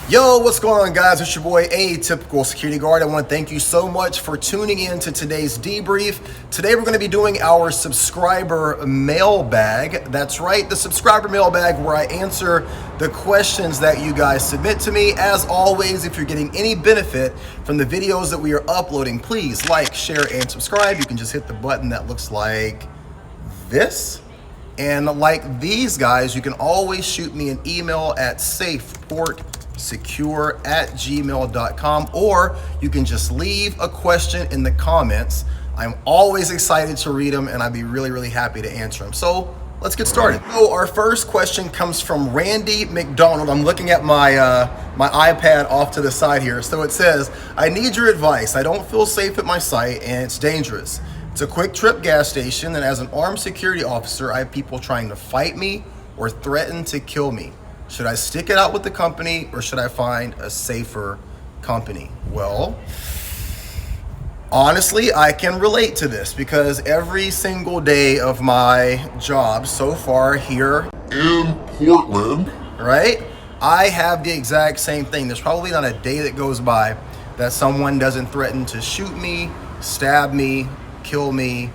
Yo, what's going on, guys? It's your boy, Atypical Security Guard. I want to thank you so much for tuning in to today's debrief. Today, we're going to be doing our subscriber mailbag. That's right, the subscriber mailbag, where I answer the questions that you guys submit to me. As always, if you're getting any benefit from the videos that we are uploading, please like, share, and subscribe. You can just hit the button that looks like this. And like these guys, you can always shoot me an email at safeportsecure@gmail.com, or you can just leave a question in the comments. I'm always excited to read them, and I'd be really happy to answer them. So let's get started. So our first question comes from Randy McDonald. I'm looking at my my iPad off to the side here. So it says, I need your advice. I don't feel safe at my site, and it's dangerous. It's a quick trip gas station, and as an armed security officer, I have people trying to fight me or threaten to kill me. Should I stick it out with the company, or should I find a safer company? Well, honestly, I can relate to this because every single day of my job so far here in Portland, right, I have the exact same thing. There's probably not a day that goes by that someone doesn't threaten to shoot me, stab me, kill me,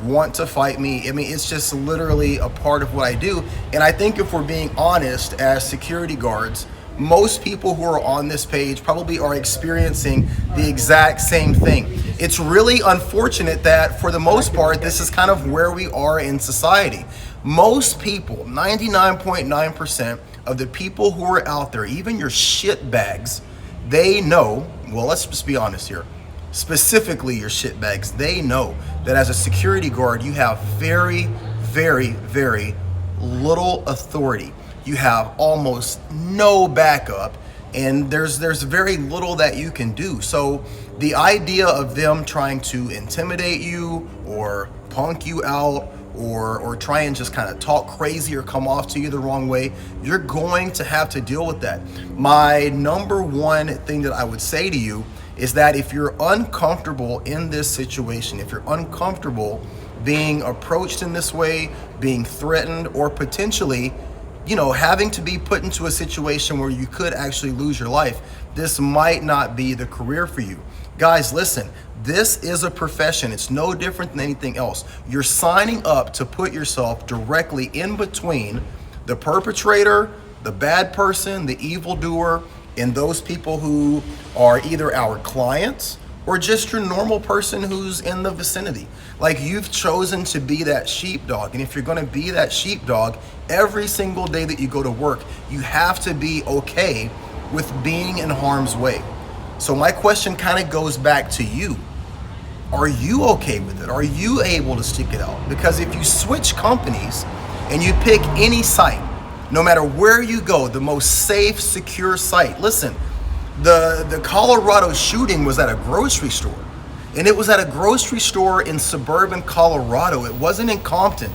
want to fight me. I mean, it's just literally a part of what I do. And I think if we're being honest as security guards, most people who are on this page probably are experiencing the exact same thing. It's really unfortunate that for the most part, this is kind of where we are in society. Most people, 99.9% of the people who are out there, even your shit bags, they know, well, let's just be honest here, specifically your shitbags, they know that as a security guard, you have very little authority. You have almost no backup, and there's very little that you can do. So the idea of them trying to intimidate you or punk you out or try and just kind of talk crazy or come off to you the wrong way, you're going to have to deal with that. My number one thing that I would say to you is that if you're uncomfortable in this situation, if you're uncomfortable being approached in this way, being threatened, or potentially, having to be put into a situation where you could actually lose your life, this might not be the career for you. Guys, listen, this is a profession. It's no different than anything else. You're signing up to put yourself directly in between the perpetrator, the bad person, the evildoer, and those people who are either our clients or just your normal person who's in the vicinity. Like, you've chosen to be that sheepdog. And if you're gonna be that sheepdog, every single day that you go to work, you have to be okay with being in harm's way. So my question kind of goes back to you. Are you okay with it? Are you able to stick it out? Because if you switch companies and you pick any site, no matter where you go, the most safe, secure site. Listen, the Colorado shooting was at a grocery store. And it was at a grocery store in suburban Colorado. It wasn't in Compton.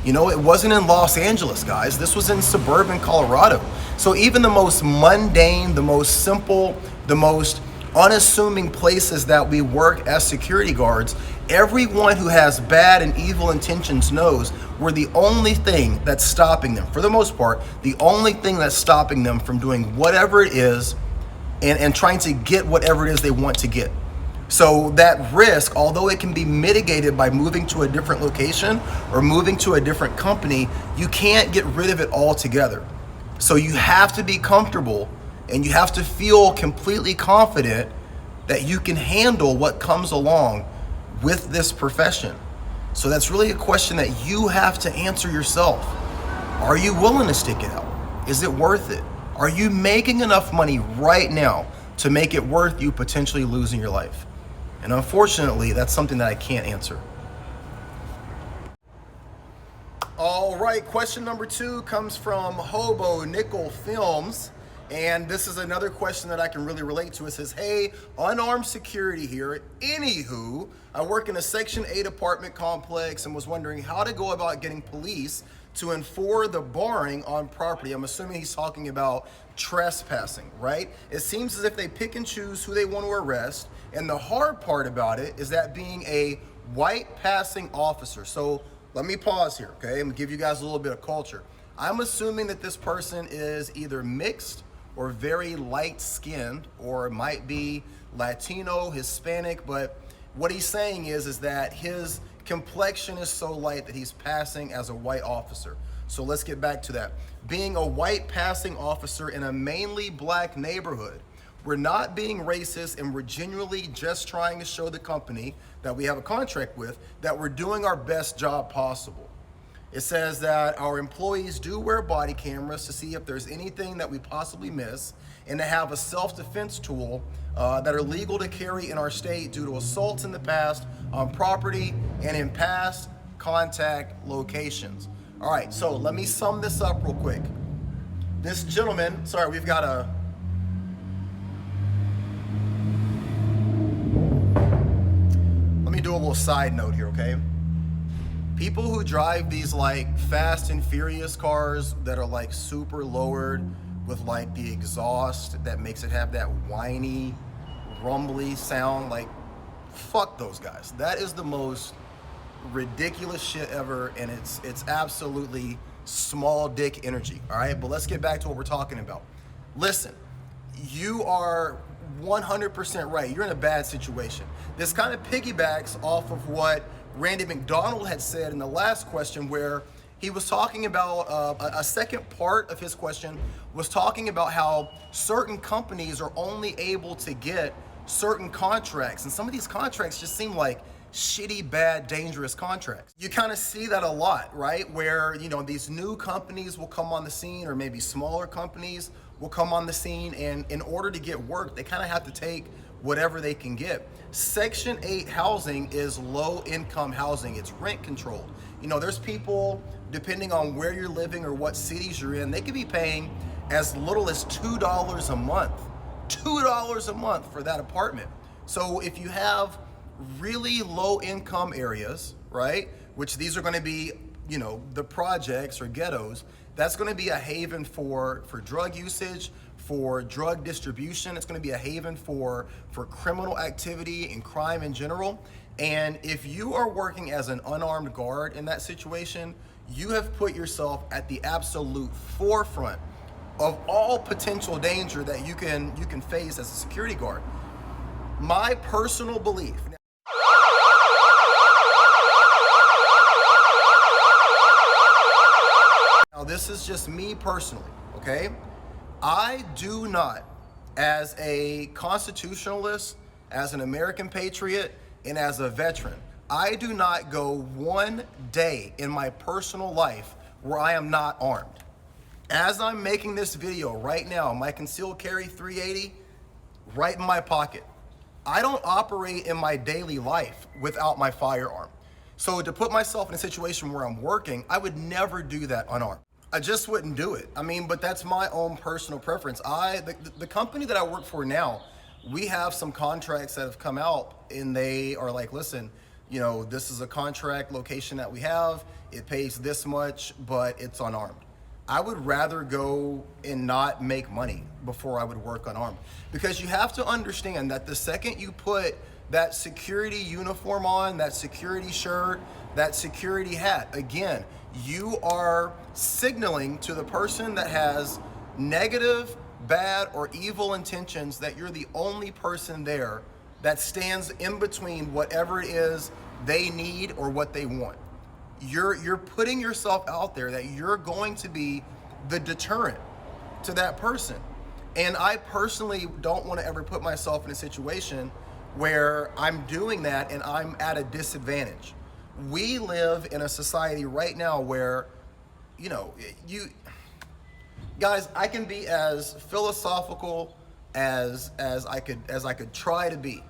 It wasn't in Los Angeles, guys. This was in suburban Colorado. So even the most mundane, the most simple, the most unassuming places that we work as security guards, everyone who has bad and evil intentions knows we're the only thing that's stopping them, for the most part, the only thing that's stopping them from doing whatever it is and trying to get whatever it is they want to get. So that risk, although it can be mitigated by moving to a different location or moving to a different company, you can't get rid of it altogether. So you have to be comfortable and you have to feel completely confident that you can handle what comes along with this profession. So that's really a question that you have to answer yourself. Are you willing to stick it out? Is it worth it? Are you making enough money right now to make it worth you potentially losing your life? And unfortunately, that's something that I can't answer. All right, question number 2 comes from Hobo Nickel Films. And this is another question that I can really relate to. It says, hey, unarmed security here. Anywho, I work in a Section 8 apartment complex and was wondering how to go about getting police to enforce the barring on property. I'm assuming he's talking about trespassing, right? It seems as if they pick and choose who they want to arrest. And the hard part about it is that being a white passing officer. So let me pause here, okay? I'm gonna give you guys a little bit of culture. I'm assuming that this person is either mixed or very light skinned, or might be Latino, Hispanic, but what he's saying is that his complexion is so light that he's passing as a white officer. So let's get back to that. Being a white passing officer in a mainly black neighborhood, we're not being racist, and we're genuinely just trying to show the company that we have a contract with that we're doing our best job possible. It says that our employees do wear body cameras to see if there's anything that we possibly miss, and to have a self-defense tool that are legal to carry in our state due to assaults in the past on property and in past contact locations. All right, so let me sum this up real quick. This gentleman, sorry, we've got a, let me do a little side note here, okay? People who drive these like Fast and Furious cars that are like super lowered with like the exhaust that makes it have that whiny, rumbly sound, like, fuck those guys. That is the most ridiculous shit ever, and it's absolutely small dick energy. All right, but let's get back to what we're talking about. Listen, you are 100% right. You're in a bad situation. This kind of piggybacks off of what Randy McDonald had said in the last question, where he was talking about a second part of his question was talking about how certain companies are only able to get certain contracts, and some of these contracts just seem like shitty, bad, dangerous contracts. You kind of see that a lot, right? Where, you know, these new companies will come on the scene, or maybe smaller companies will come on the scene, and in order to get work, they kind of have to take whatever they can get. Section 8 housing is low income housing. It's rent controlled. You know, there's people, depending on where you're living or what cities you're in, they could be paying as little as $2 a month. $2 a month for that apartment. So if you have really low income areas, right, which these are going to be, you know, the projects or ghettos, that's going to be a haven for drug usage, for drug distribution. It's going to be a haven for criminal activity and crime in general. And if you are working as an unarmed guard in that situation, you have put yourself at the absolute forefront of all potential danger that you can face as a security guard. My personal belief. Now, this is just me personally, okay? I do not, as a constitutionalist, as an American patriot, and as a veteran, I do not go one day in my personal life where I am not armed. As I'm making this video right now, my concealed carry 380 right in my pocket. I don't operate in my daily life without my firearm. So to put myself in a situation where I'm working, I would never do that unarmed. I just wouldn't do it. I mean, but that's my own personal preference. The company that I work for now, we have some contracts that have come out, and they are like, listen, you know, this is a contract location that we have. It pays this much, but it's unarmed. I would rather go and not make money before I would work unarmed, because you have to understand that the second you put that security uniform on, that security shirt, that security hat, again, you are signaling to the person that has negative, bad, or evil intentions that you're the only person there that stands in between whatever it is they need or what they want. You're putting yourself out there that you're going to be the deterrent to that person. And I personally don't want to ever put myself in a situation where I'm doing that and I'm at a disadvantage. We live in a society right now where, you know, guys, I can be as philosophical as I could try to be,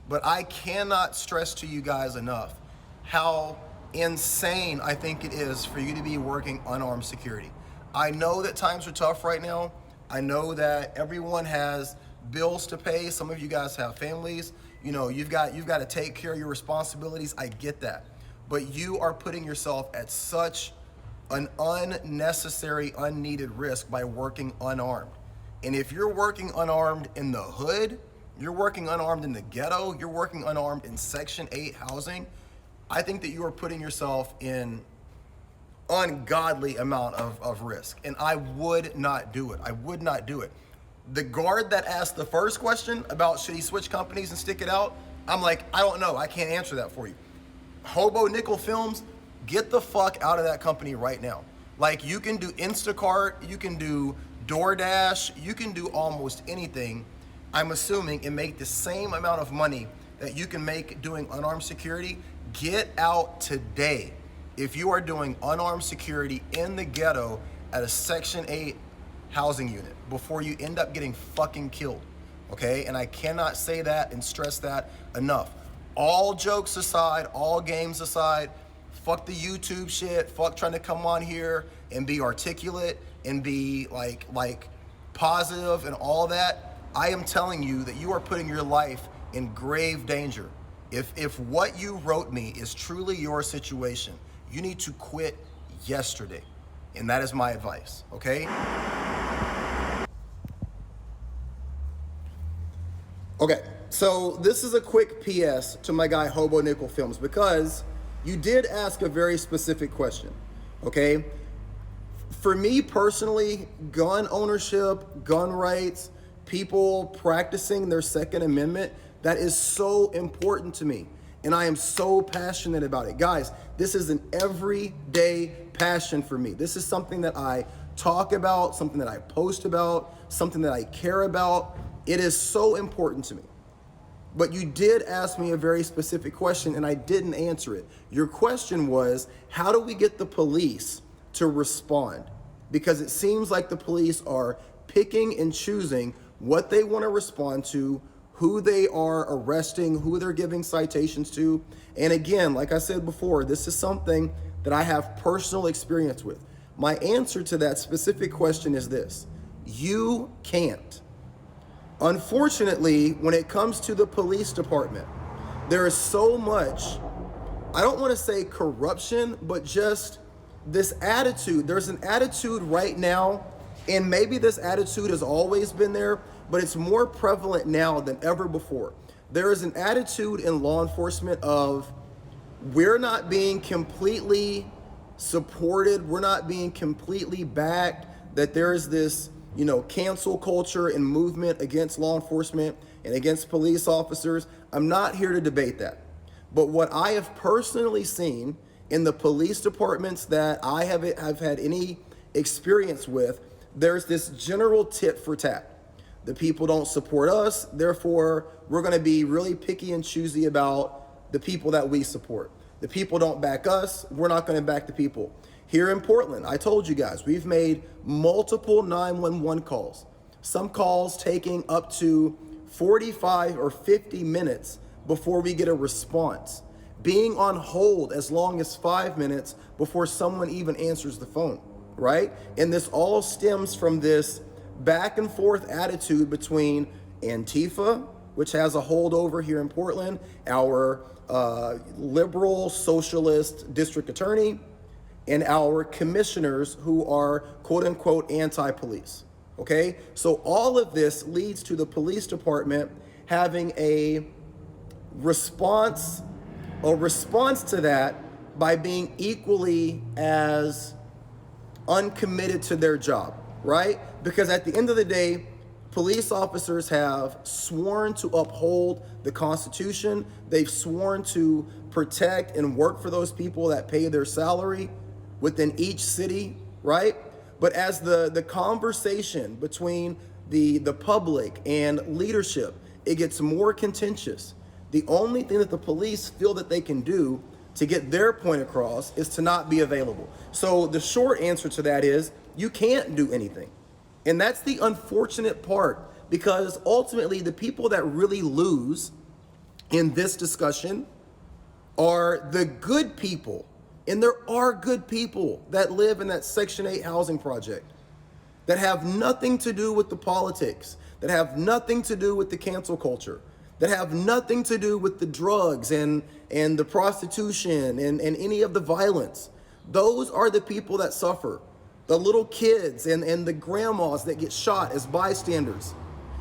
but I cannot stress to you guys enough how insane I think it is for you to be working unarmed security. I know that times are tough right now. I know that everyone has bills to pay. Some of you guys have families. You know, you've got to take care of your responsibilities. I get that. But you are putting yourself at such an unnecessary, unneeded risk by working unarmed. And if you're working unarmed in the hood, you're working unarmed in the ghetto, you're working unarmed in Section 8 housing, I think that you are putting yourself in ungodly amount of risk. And I would not do it. I would not do it. The guard that asked the first question about should he switch companies and stick it out, I'm like, I don't know. I can't answer that for you. Hobo Nickel Films, get the fuck out of that company right now. Like, you can do Instacart, you can do DoorDash, you can do almost anything, I'm assuming, and make the same amount of money that you can make doing unarmed security. Get out today if you are doing unarmed security in the ghetto at a Section 8 housing unit before you end up getting fucking killed, okay? And I cannot say that and stress that enough. All jokes aside, all games aside, fuck the YouTube shit, fuck trying to come on here and be articulate and be like positive and all that. I am telling you that you are putting your life in grave danger. If what you wrote me is truly your situation, you need to quit yesterday. And that is my advice, okay? Okay, so this is a quick PS to my guy Hobo Nickel Films, because you did ask a very specific question, okay? For me personally, gun ownership, gun rights, people practicing their Second Amendment, that is so important to me. And I am so passionate about it. Guys, this is an everyday passion for me. This is something that I talk about, something that I post about, something that I care about. It is so important to me. But you did ask me a very specific question and I didn't answer it. Your question was, how do we get the police to respond? Because it seems like the police are picking and choosing what they want to respond to, who they are arresting, who they're giving citations to. And again, like I said before, this is something that I have personal experience with. My answer to that specific question is this: you can't. Unfortunately, when it comes to the police department, there is so much, I don't want to say corruption, but just this attitude. There's an attitude right now, and maybe this attitude has always been there, but it's more prevalent now than ever before. There is an attitude in law enforcement of, we're not being completely supported, we're not being completely backed, that there is this, cancel culture and movement against law enforcement and against police officers. I'm not here to debate that. But what I have personally seen in the police departments that I have had any experience with, there's this general tit for tat. The people don't support us, therefore we're going to be really picky and choosy about the people that we support. The people don't back us, we're not going to back the people. Here in Portland, I told you guys, we've made multiple 911 calls. Some calls taking up to 45 or 50 minutes before we get a response. Being on hold as long as 5 minutes before someone even answers the phone, right? And this all stems from this back and forth attitude between Antifa, which has a holdover here in Portland, our liberal socialist district attorney, and our commissioners who are quote unquote anti-police, okay? So all of this leads to the police department having a response to that by being equally as uncommitted to their job, right? Because at the end of the day, police officers have sworn to uphold the Constitution. They've sworn to protect and work for those people that pay their salary within each city, right? But as the conversation between the public and leadership, it gets more contentious. The only thing that the police feel that they can do to get their point across is to not be available. So the short answer to that is you can't do anything. And that's the unfortunate part, because ultimately the people that really lose in this discussion are the good people. And there are good people that live in that Section 8 housing project that have nothing to do with the politics, that have nothing to do with the cancel culture, that have nothing to do with the drugs and the prostitution and any of the violence. Those are the people that suffer. The little kids and the grandmas that get shot as bystanders,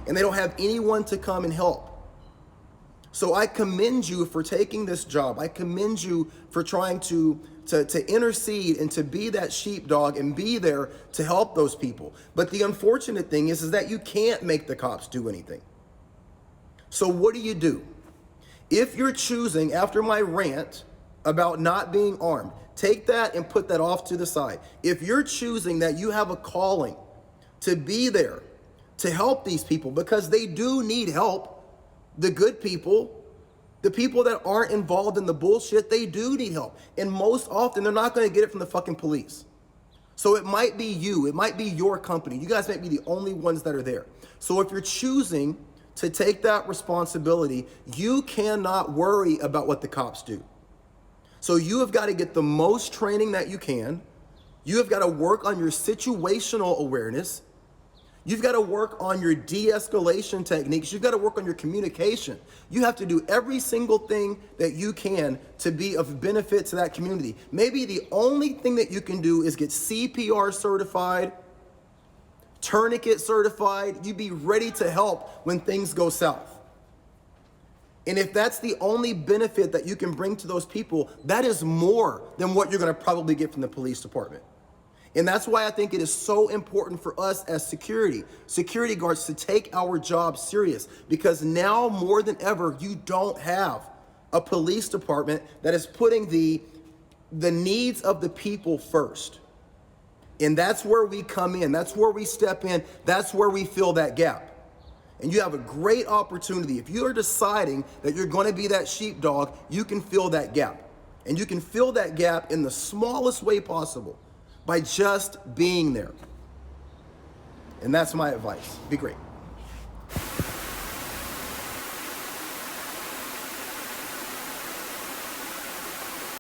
and they don't have anyone to come and help. So I commend you for taking this job. I commend you for trying to intercede and to be that sheepdog and be there to help those people. But the unfortunate thing is that you can't make the cops do anything. So what do? If you're choosing, after my rant about not being armed, take that and put that off to the side. If you're choosing that you have a calling to be there to help these people, because they do need help, the good people, the people that aren't involved in the bullshit, they do need help. And most often, they're not going to get it from the fucking police. So it might be you. It might be your company. You guys might be the only ones that are there. So if you're choosing to take that responsibility, you cannot worry about what the cops do. So you have got to get the most training that you can. You have got to work on your situational awareness. You've got to work on your de-escalation techniques. You've got to work on your communication. You have to do every single thing that you can to be of benefit to that community. Maybe the only thing that you can do is get CPR certified, tourniquet certified. You be ready to help when things go south. And if that's the only benefit that you can bring to those people, that is more than what you're going to probably get from the police department. And that's why I think it is so important for us as security guards to take our job serious, because now more than ever, you don't have a police department that is putting the needs of the people first. And that's where we come in. That's where we step in. That's where we fill that gap. And you have a great opportunity. If you are deciding that you're going to be that sheepdog, you can fill that gap. And you can fill that gap in the smallest way possible, by just being there. And that's my advice. Be great.